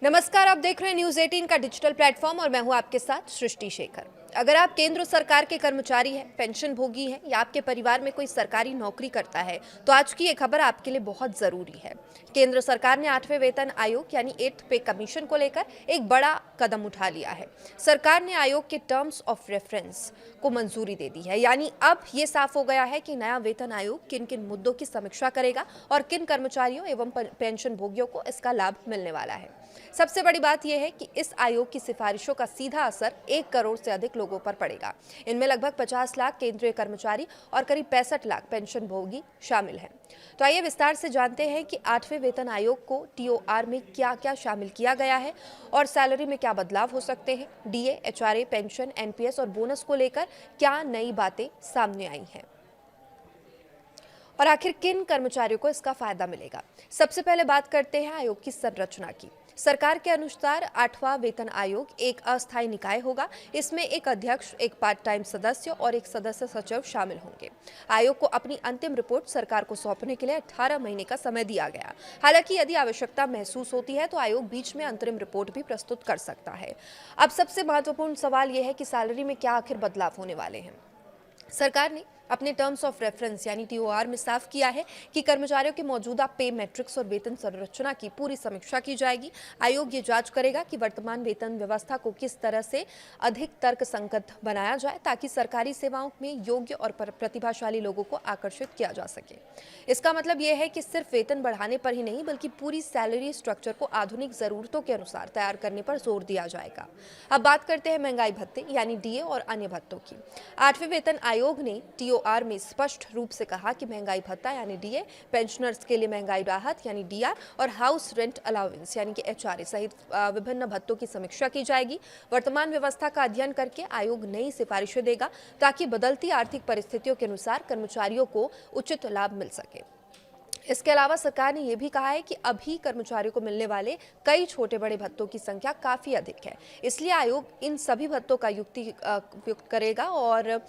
नमस्कार, आप देख रहे हैं न्यूज 18 का डिजिटल प्लेटफॉर्म और मैं हूं आपके साथ सृष्टि शेखर। अगर आप केंद्र सरकार के कर्मचारी हैं, पेंशन भोगी हैं या आपके परिवार में कोई सरकारी नौकरी करता है तो आज की ये खबर आपके लिए बहुत जरूरी है। केंद्र सरकार ने 8वें वेतन आयोग यानी 8th पे कमीशन को लेकर एक बड़ा कदम उठा लिया है। सरकार ने आयोग के टर्म्स ऑफ रेफरेंस को मंजूरी दे दी है, यानी अब ये साफ हो गया है कि नया वेतन आयोग किन किन मुद्दों की समीक्षा करेगा और किन कर्मचारियों एवं पेंशन भोगियों को इसका लाभ मिलने वाला है। सबसे बड़ी बात यह है कि इस आयोग की सिफारिशों का सीधा असर 1 करोड़ से अधिक लोगों पर पड़ेगा। इनमें लगभग 50 लाख केंद्रीय कर्मचारी और करीब 65 लाख पेंशन भोगी शामिल हैं। तो आइए विस्तार से जानते हैं कि 8वें वेतन आयोग को टीओआर में क्या क्या शामिल किया गया है और सैलरी में क्या बदलाव हो सकते हैं। डीए, एचआरए, पेंशन, एनपीएस और बोनस को लेकर क्या नई बातें सामने आई हैं और आखिर किन कर्मचारियों को इसका फायदा मिलेगा। सबसे पहले बात करते हैं आयोग की संरचना की। सरकार के अनुसार 8वां वेतन आयोग एक अस्थायी निकाय होगा। इसमें एक अध्यक्ष, एक पार्ट टाइम सदस्य और एक सदस्य सचिव शामिल होंगे। आयोग को अपनी अंतिम रिपोर्ट सरकार को सौंपने के लिए 18 महीने का समय दिया गया। हालांकि यदि आवश्यकता महसूस होती है तो आयोग बीच में अंतरिम रिपोर्ट भी प्रस्तुत कर सकता है। अब सबसे महत्वपूर्ण सवाल यह है कि सैलरी में क्या आखिर बदलाव होने वाले हैं। सरकार ने अपने टर्म्स ऑफ रेफरेंस यानी टीओआर में साफ किया है कि कर्मचारियों के मौजूदा पे मैट्रिक्स और वेतन संरचना की पूरी समीक्षा की जाएगी। आयोग ये जांच करेगा कि वर्तमान वेतन व्यवस्था को किस तरह से अधिक तर्कसंगत बनाया जाए ताकि सरकारी सेवाओं में योग्य और प्रतिभाशाली लोगों को आकर्षित किया जा सके। इसका मतलब यह है कि सिर्फ वेतन बढ़ाने पर ही नहीं बल्कि पूरी सैलरी स्ट्रक्चर को आधुनिक जरूरतों के अनुसार तैयार करने पर जोर दिया जाएगा। अब बात करते हैं महंगाई भत्ते यानी डीए और अन्य भत्तों की। 8वें वेतन आयोग ने टीओआर में स्पष्ट रूप से कहा कि महंगाई भत्ता यानी डीए, पेंशनर्स के लिए महंगाई राहत यानी डीआर और हाउस रेंट अलाउंस यानी कि एचआरए सहित विभिन्न भत्तों की समीक्षा की जाएगी। वर्तमान व्यवस्था का अध्ययन करके आयोग नई सिफारिशें देगा ताकि बदलती आर्थिक परिस्थितियों के अनुसार कर्मचारियों को उचित लाभ मिल सके। इसके अलावा सरकार ने यह भी कहा है कि अभी कर्मचारियों को मिलने वाले कई छोटे बड़े भत्तों की संख्या काफी अधिक है, इसलिए आयोग इन सभी भत्तों का युक्त करेगा और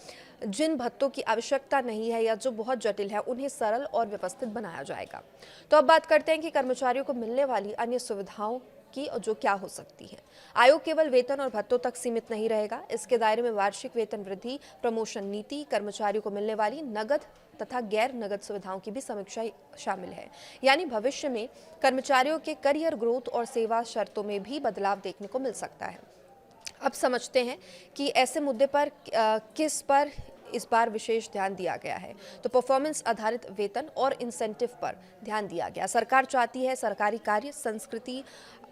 जिन भत्तों की आवश्यकता नहीं है या जो बहुत जटिल है उन्हें सरल और व्यवस्थित बनाया जाएगा। तो अब बात करते हैं कि कर्मचारियों को मिलने वाली अन्य सुविधाओं की जो क्या हो सकती है। आयोग केवल वेतन और भत्तों तक सीमित नहीं रहेगा। इसके दायरे में वार्षिक वेतन वृद्धि, प्रमोशन नीति, कर्मचारियों को मिलने वाली नगद तथा गैर नगद सुविधाओं की भी समीक्षा शामिल है। यानी भविष्य में कर्मचारियों के करियर ग्रोथ और सेवा शर्तों में भी बदलाव देखने को मिल सकता है। अब समझते हैं कि ऐसे मुद्दे पर किस पर इस बार विशेष ध्यान दिया गया है। तो परफॉर्मेंस आधारित वेतन और इंसेंटिव पर ध्यान दिया गया। सरकार चाहती है सरकारी कार्य संस्कृति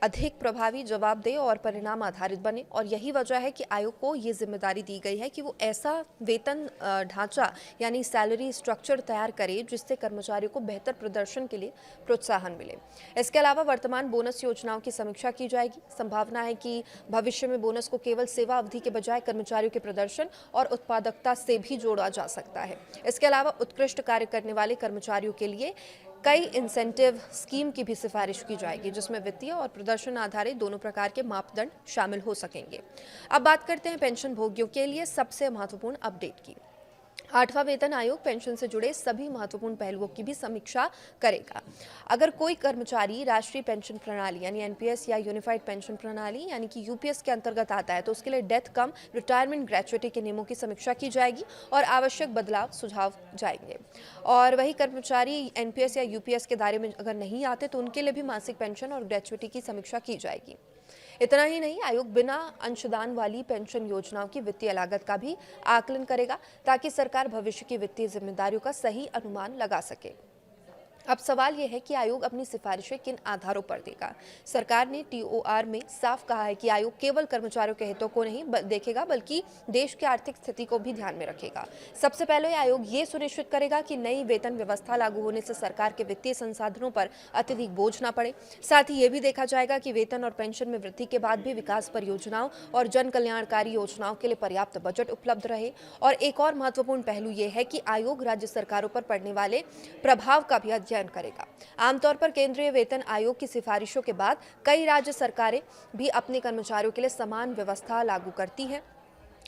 अधिक प्रभावी, जवाबदेह और परिणाम आधारित बने और यही वजह है कि आयोग को ये जिम्मेदारी दी गई है कि वो ऐसा वेतन ढांचा यानी सैलरी स्ट्रक्चर तैयार करे जिससे कर्मचारियों को बेहतर प्रदर्शन के लिए प्रोत्साहन मिले। इसके अलावा वर्तमान बोनस योजनाओं की समीक्षा की जाएगी। संभावना है कि भविष्य में बोनस को केवल सेवा अवधि के बजाय कर्मचारियों के प्रदर्शन और उत्पादकता से भी जोड़ा जा सकता है। इसके अलावा उत्कृष्ट कार्य करने वाले कर्मचारियों के लिए कई इंसेंटिव स्कीम की भी सिफारिश की जाएगी जिसमें वित्तीय और प्रदर्शन आधारित दोनों प्रकार के मापदंड शामिल हो सकेंगे। अब बात करते हैं पेंशन भोगियों के लिए सबसे महत्वपूर्ण अपडेट की। 8वां वेतन आयोग पेंशन से जुड़े सभी महत्वपूर्ण पहलुओं की भी समीक्षा करेगा। अगर कोई कर्मचारी राष्ट्रीय पेंशन प्रणाली यानी एनपीएस या यूनिफाइड पेंशन प्रणाली यानी कि यूपीएस के अंतर्गत आता है तो उसके लिए डेथ कम रिटायरमेंट ग्रेच्युटी के नियमों की समीक्षा की जाएगी और आवश्यक बदलाव सुझाव जाएंगे। और वही कर्मचारी एनपीएस या यूपीएस के दायरे में अगर नहीं आते तो उनके लिए भी मासिक पेंशन और ग्रेच्युटी की समीक्षा की जाएगी। इतना ही नहीं, आयोग बिना अंशदान वाली पेंशन योजनाओं की वित्तीय लागत का भी आकलन करेगा ताकि सरकार भविष्य की वित्तीय जिम्मेदारियों का सही अनुमान लगा सके। अब सवाल यह है कि आयोग अपनी सिफारिशें किन आधारों पर देगा। सरकार ने टीओआर में साफ कहा है कि आयोग केवल कर्मचारियों के हितों को नहीं देखेगा बल्कि देश की आर्थिक स्थिति को भी ध्यान में रखेगा। सबसे पहले आयोग ये सुनिश्चित करेगा कि नई वेतन व्यवस्था लागू होने से सरकार के वित्तीय संसाधनों पर अत्यधिक बोझ न पड़े। साथ ही ये भी देखा जाएगा कि वेतन और पेंशन में वृद्धि के बाद भी विकास परियोजनाओं और जन कल्याणकारी योजनाओं के लिए पर्याप्त बजट उपलब्ध रहे। और एक और महत्वपूर्ण पहलू यह है कि आयोग राज्य सरकारों पर पड़ने वाले प्रभाव का भी अध्ययन करेगा। आमतौर पर केंद्रीय वेतन आयोग की सिफारिशों के बाद कई राज्य सरकारें भी अपने कर्मचारियों के लिए समान व्यवस्था लागू करती हैं।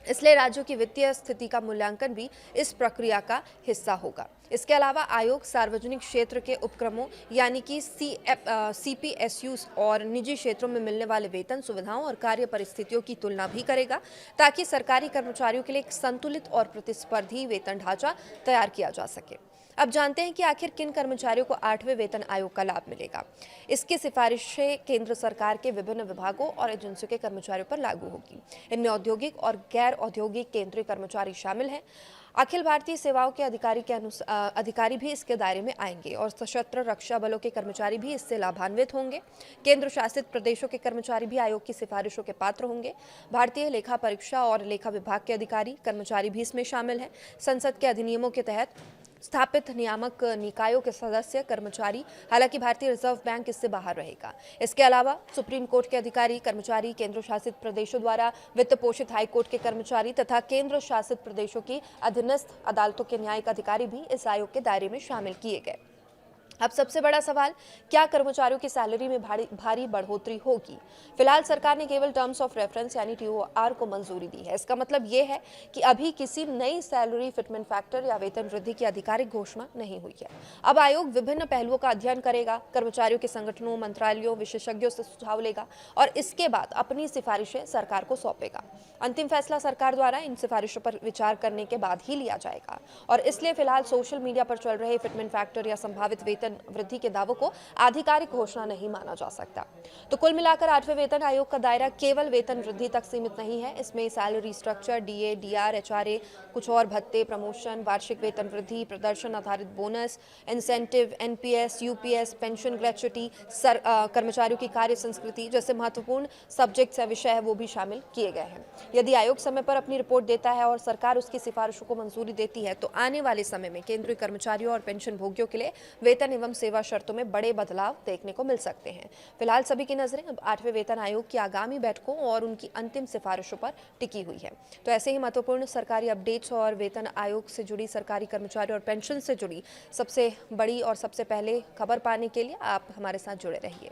इसलिए राज्यों की वित्तीय स्थिति का मूल्यांकन भी इस प्रक्रिया का हिस्सा होगा। इसके अलावा आयोग सार्वजनिक क्षेत्र के उपक्रमों यानी कि सीपीएसयूज और निजी क्षेत्रों में मिलने वाले वेतन सुविधाओं और कार्य परिस्थितियों की तुलना भी करेगा, ताकि सरकारी कर्मचारियों के लिए एक संतुलित और प्रतिस्पर्धी वेतन ढांचा तैयार किया जा सके। अब जानते हैं कि आखिर किन कर्मचारियों को 8वें वेतन आयोग का लाभ मिलेगा। इसकी सिफारिशें केंद्र सरकार के विभिन्न विभागों और एजेंसियों के कर्मचारियों पर लागू होगी। इनमें औद्योगिक और गैर औद्योगिक केंद्रीय कर्मचारी शामिल हैं। अखिल भारतीय सेवाओं के अधिकारी भी इसके दायरे में आएंगे और सशस्त्र रक्षा बलों के कर्मचारी भी इससे लाभान्वित होंगे। केंद्र शासित प्रदेशों के कर्मचारी भी आयोग की सिफारिशों के पात्र होंगे। भारतीय लेखा परीक्षा और लेखा विभाग के अधिकारी कर्मचारी भी इसमें शामिल हैं। संसद के अधिनियमों के तहत स्थापित नियामक निकायों के सदस्य कर्मचारी, हालांकि भारतीय रिजर्व बैंक इससे बाहर रहेगा। इसके अलावा सुप्रीम कोर्ट के अधिकारी कर्मचारी, केंद्र शासित प्रदेशों द्वारा वित्त पोषित हाई कोर्ट के कर्मचारी तथा केंद्र शासित प्रदेशों की अधीनस्थ अदालतों के न्यायिक अधिकारी भी इस आयोग के दायरे में शामिल किए गए। अब सबसे बड़ा सवाल, क्या कर्मचारियों की सैलरी में भारी बढ़ोतरी होगी? फिलहाल सरकार ने केवल टर्म्स ऑफ रेफरेंस यानी टीओआर को मंजूरी दी है। इसका मतलब ये है कि अभी किसी नई सैलरी फिटमेंट फैक्टर या वेतन वृद्धि की आधिकारिक घोषणा नहीं हुई है। अब आयोग विभिन्न पहलुओं का अध्ययन करेगा, कर्मचारियों के संगठनों, मंत्रालयों, विशेषज्ञों से सुझाव लेगा और इसके बाद अपनी सिफारिशें सरकार को सौंपेगा। अंतिम फैसला सरकार द्वारा इन सिफारिशों पर विचार करने के बाद ही लिया जाएगा और इसलिए फिलहाल सोशल मीडिया पर चल रहे फिटमेंट फैक्टर या संभावित वेतन वृद्धि के दावों को आधिकारिक घोषणा नहीं माना जा सकता। तो कुल मिलाकर 8वें वेतन आयोग का दायरा केवल वेतन वृद्धि तक सीमित नहीं है। इसमें salary structure, DA, DR, HRA, कुछ और भत्ते, प्रमोशन, वार्षिक वेतन वृद्धि, प्रदर्शन आधारित bonus, incentive, NPS, UPS, pension, gratuity, कर्मचारियों की कार्य संस्कृति जैसे महत्वपूर्ण सब्जेक्ट्स या विषय है वो भी शामिल किए गए हैं। यदि आयोग समय पर अपनी रिपोर्ट देता है और सरकार उसकी सिफारिशों को मंजूरी देती है तो आने वाले समय में केंद्रीय कर्मचारियों और पेंशन भोगियों के लिए वेतन एवं सेवा शर्तों में बड़े बदलाव देखने को मिल सकते हैं। फिलहाल सभी की नजरें अब 8वें वेतन आयोग की आगामी बैठकों और उनकी अंतिम सिफारिशों पर टिकी हुई है। तो ऐसे ही महत्वपूर्ण सरकारी अपडेट्स और वेतन आयोग से जुड़ी, सरकारी कर्मचारी और पेंशन से जुड़ी सबसे बड़ी और सबसे पहले खबर पाने के लिए आप हमारे साथ जुड़े रहिए।